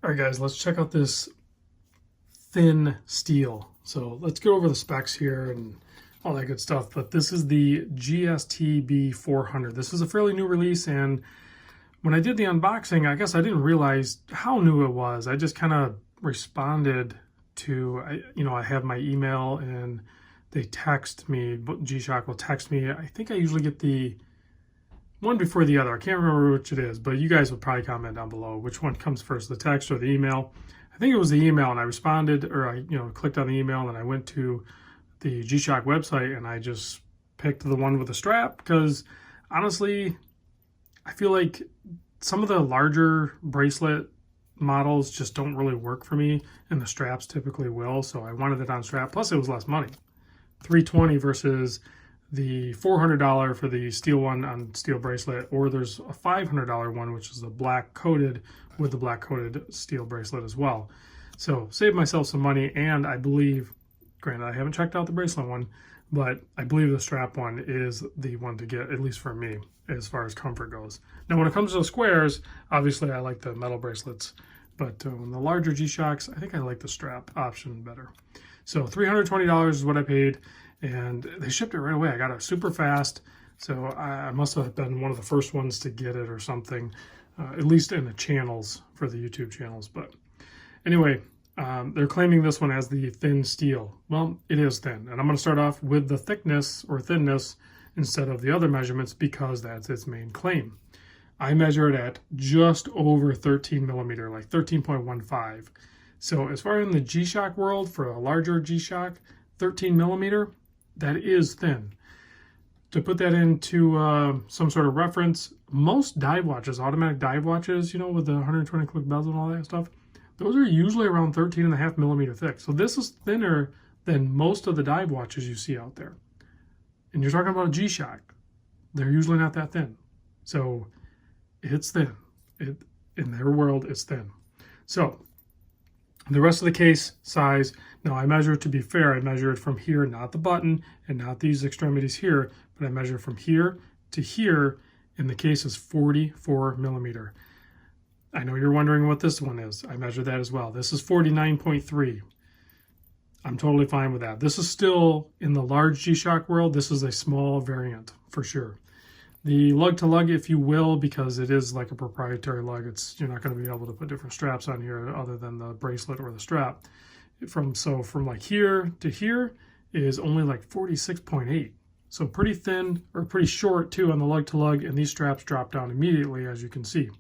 All right, guys, let's check out this thin steel. So let's go over the specs here and all that good stuff. But this is the gstb400. This is a fairly new release, and when I did the unboxing, I guess I didn't realize how new it was. I just kind of responded to, I have my email and they text me, G-Shock will text me. I think I usually get the one before the other. I can't remember which it is, but you guys will probably comment down below which one comes first, the text or the email. I think it was the email, and I responded, or I clicked on the email, and I went to the G-Shock website, and I just picked the one with the strap because honestly, I feel like some of the larger bracelet models just don't really work for me, and the straps typically will, so I wanted it on strap. Plus, it was less money, $320 versus the $400 for the steel one on steel bracelet, or there's a $500 one, which is the black coated with the black coated steel bracelet as well. So saved myself some money, and I believe, granted I haven't checked out the bracelet one, but I believe the strap one is the one to get, at least for me, as far as comfort goes. Now when it comes to the squares, obviously I like the metal bracelets, but the larger G-Shocks, I think I like the strap option better. So $320 is what I paid, and they shipped it right away. I got it super fast, so I must have been one of the first ones to get it or something, at least in the channels, for the YouTube channels. But anyway, they're claiming this one as the thin steel. Well, it is thin, and I'm going to start off with the thickness or thinness instead of the other measurements because that's its main claim. I measure it at just over 13 millimeter, like 13.15. So as far in the G-Shock world, for a larger G-Shock, 13 millimeter, that is thin. To put that into some sort of reference, most dive watches, automatic dive watches, with the 120 click bezel and all that stuff, those are usually around 13.5 millimeter thick. So this is thinner than most of the dive watches you see out there. And you're talking about a G-Shock. They're usually not that thin. So it's thin. In their world, it's thin. So the rest of the case size, now I measure it, to be fair, I measure it from here, not the button and not these extremities here, but I measure from here to here, and the case is 44 millimeter. I know you're wondering what this one is. I measure that as well. This is 49.3. I'm totally fine with that. This is still, in the large G-Shock world, this is a small variant for sure. The lug to lug, if you will, because it is like a proprietary lug, you're not going to be able to put different straps on here other than the bracelet or the strap. From like here to here is only like 46.8. So pretty thin, or pretty short too on the lug to lug, and these straps drop down immediately, as you can see.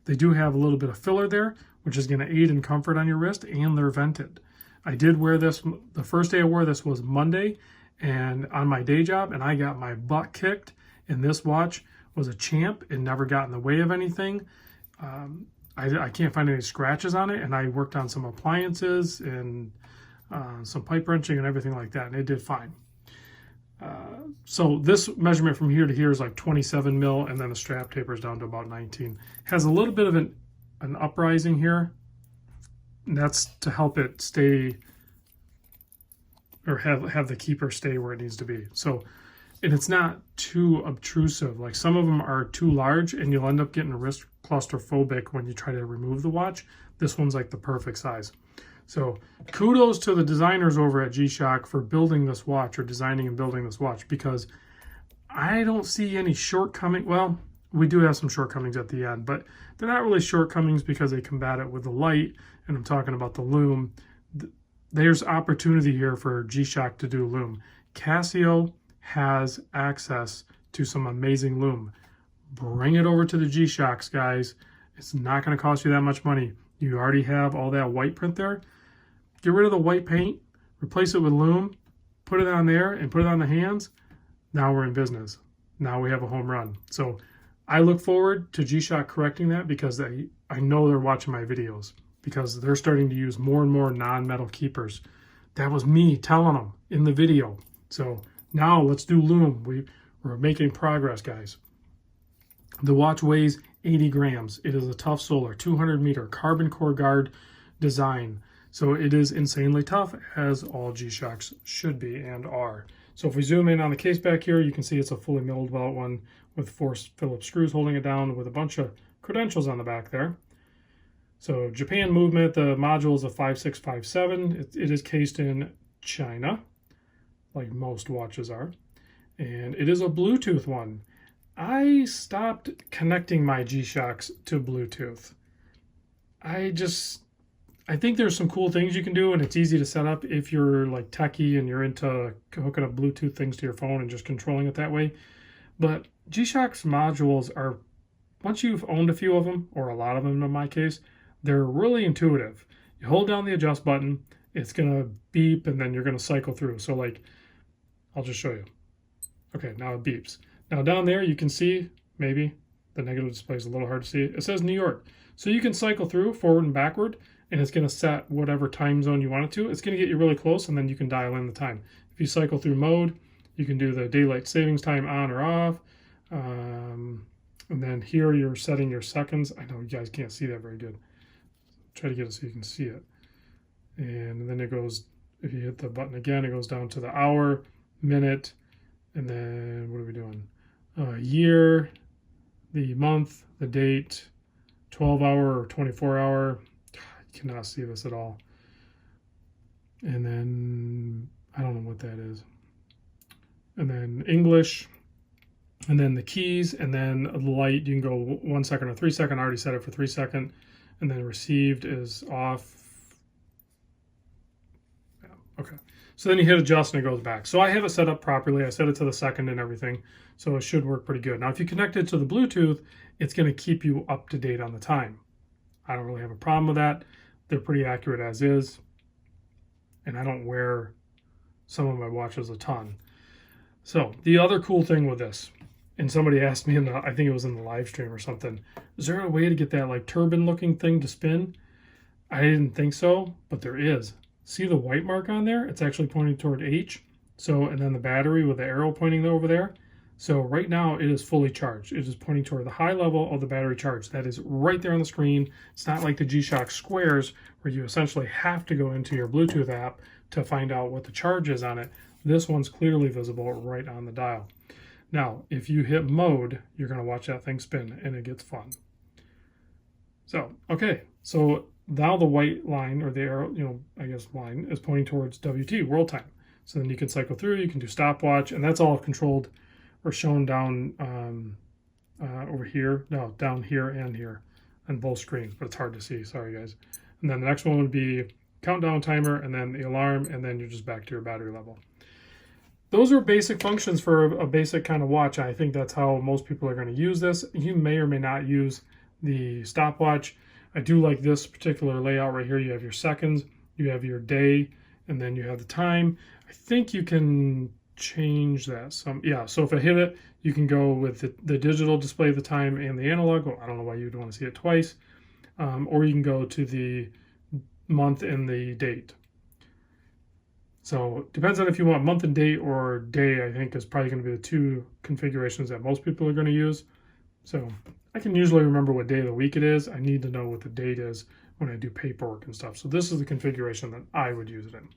They do have a little bit of filler there, which is going to aid in comfort on your wrist, and they're vented. I did wear this, the first day I wore this was Monday, and on my day job, and I got my butt kicked. And this watch was a champ. It never got in the way of anything. I can't find any scratches on it, and I worked on some appliances and some pipe wrenching and everything like that, and it did fine. So this measurement from here to here is like 27 mil, and then the strap tapers down to about 19. Has a little bit of an uprising here, and that's to help it stay, or have the keeper stay where it needs to be. So, and it's not too obtrusive. Like some of them are too large, and you'll end up getting wrist claustrophobic when you try to remove the watch. This one's like the perfect size. So kudos to the designers over at G-Shock for building this watch, or designing and building this watch, because I don't see any shortcoming. Well, we do have some shortcomings at the end, but they're not really shortcomings because they combat it with the light, and I'm talking about the Loom. There's opportunity here for G-Shock to do Loom. Casio has access to some amazing Loom. Bring it over to the G-Shocks, guys. It's not going to cost you that much money. You already have all that white print there. Get rid of the white paint, replace it with Loom, put it on there, and put it on the hands. Now we're in business. Now we have a home run. So I look forward to G-Shock correcting that, because I know they're watching my videos, because they're starting to use more and more non-metal keepers. That was me telling them in the video. So now let's do Loom. We're making progress, guys. The watch weighs 80 grams. It is a tough solar, 200 meter carbon core guard design. So it is insanely tough, as all G-Shocks should be and are. So if we zoom in on the case back here, you can see it's a fully milled welt one with 4 Phillips screws holding it down with a bunch of credentials on the back there. So Japan movement, the module is a 5657. It is cased in China, like most watches are. And it is a Bluetooth one. I stopped connecting my G-Shocks to Bluetooth. I think there's some cool things you can do, and it's easy to set up if you're like techie and you're into hooking up Bluetooth things to your phone and just controlling it that way. But G-Shock's modules are, once you've owned a few of them, or a lot of them in my case, they're really intuitive. You hold down the adjust button, it's gonna beep, and then you're gonna cycle through. So like, I'll just show you. Okay, now it beeps. Now down there you can see, maybe, the negative display is a little hard to see. It says New York. So you can cycle through forward and backward, and it's going to set whatever time zone you want it to. It's going to get you really close, and then you can dial in the time. If you cycle through mode, you can do the daylight savings time on or off. And then here you're setting your seconds. I know you guys can't see that very good. Try to get it so you can see it. And then it goes, if you hit the button again, it goes down to the hour, minute, and then what are we doing? Year, the month, the date, 12-hour or 24-hour. You cannot see this at all. And then, I don't know what that is. And then English, and then the keys, and then the light, you can go 1 second or 3 second. I already set it for 3 second. And then received is off. Yeah, okay. So then you hit adjust and it goes back. So I have it set up properly. I set it to the second and everything. So it should work pretty good. Now, if you connect it to the Bluetooth, it's going to keep you up to date on the time. I don't really have a problem with that. They're pretty accurate as is. And I don't wear some of my watches a ton. So the other cool thing with this, and somebody asked me I think it was in the live stream or something, is there a way to get that like turban looking thing to spin? I didn't think so, but there is. See the white mark on there? It's actually pointing toward H. So, and then the battery with the arrow pointing over there. So right now it is fully charged. It is pointing toward the high level of the battery charge. That is right there on the screen. It's not like the G-Shock Squares where you essentially have to go into your Bluetooth app to find out what the charge is on it. This one's clearly visible right on the dial. Now, if you hit mode, you're going to watch that thing spin and it gets fun. So, okay. So now the white line, or the arrow, I guess line, is pointing towards WT, world time. So then you can cycle through, you can do stopwatch, and that's all controlled or shown down over here. No, down here and here on both screens, but it's hard to see. Sorry, guys. And then the next one would be countdown timer, and then the alarm, and then you're just back to your battery level. Those are basic functions for a basic kind of watch. I think that's how most people are going to use this. You may or may not use the stopwatch. I do like this particular layout right here. You have your seconds, you have your day, and then you have the time. I think you can change that some. Yeah, so if I hit it, you can go with the digital display of the time and the analog. Well, I don't know why you'd want to see it twice. Or you can go to the month and the date. So depends on if you want month and date or day. I think is probably going to be the two configurations that most people are going to use. So I can usually remember what day of the week it is. I need to know what the date is when I do paperwork and stuff. So this is the configuration that I would use it in.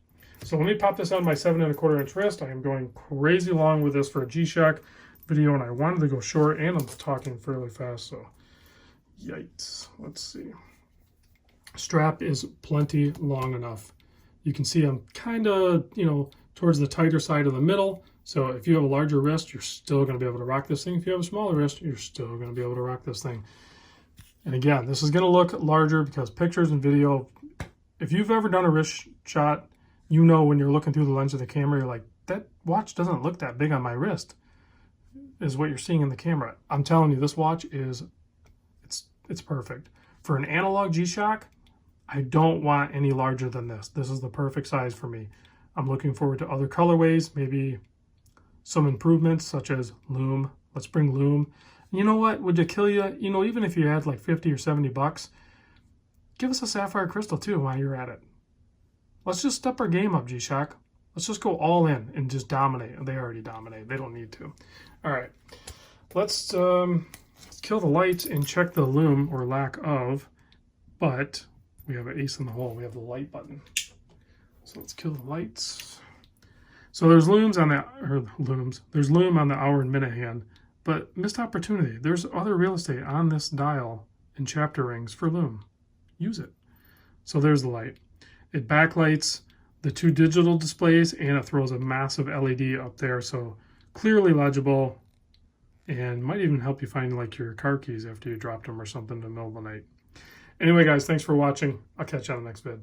So let me pop this on my 7 1/4 inch wrist. I am going crazy long with this for a G-Shock video, and I wanted to go short, and I'm talking fairly fast, so yikes. Let's see. Strap is plenty long enough. You can see I'm kind of, towards the tighter side of the middle. So if you have a larger wrist, you're still going to be able to rock this thing. If you have a smaller wrist, you're still going to be able to rock this thing. And again, this is going to look larger because pictures and video, if you've ever done a wrist shot, when you're looking through the lens of the camera, you're like, that watch doesn't look that big on my wrist, is what you're seeing in the camera. I'm telling you, this watch is, it's perfect. For an analog G-Shock, I don't want any larger than this. This is the perfect size for me. I'm looking forward to other colorways, maybe some improvements such as Loom. Let's bring Loom. And you know what? Would it kill you? Even if you had like 50 or 70 bucks, give us a sapphire crystal too while you're at it. Let's just step our game up, G-Shock. Let's just go all in and just dominate. They already dominate. They don't need to. All right. Let's kill the lights and check the Loom, or lack of. But we have an ace in the hole. We have the light button. So let's kill the lights. So there's There's Loom on the hour and minute hand, but missed opportunity. There's other real estate on this dial and chapter rings for Loom. use it. So there's the light. It backlights the two digital displays, and it throws a massive LED up there, so clearly legible, and might even help you find like your car keys after you dropped them or something in the middle of the night. Anyway, guys, thanks for watching. I'll catch you on the next vid.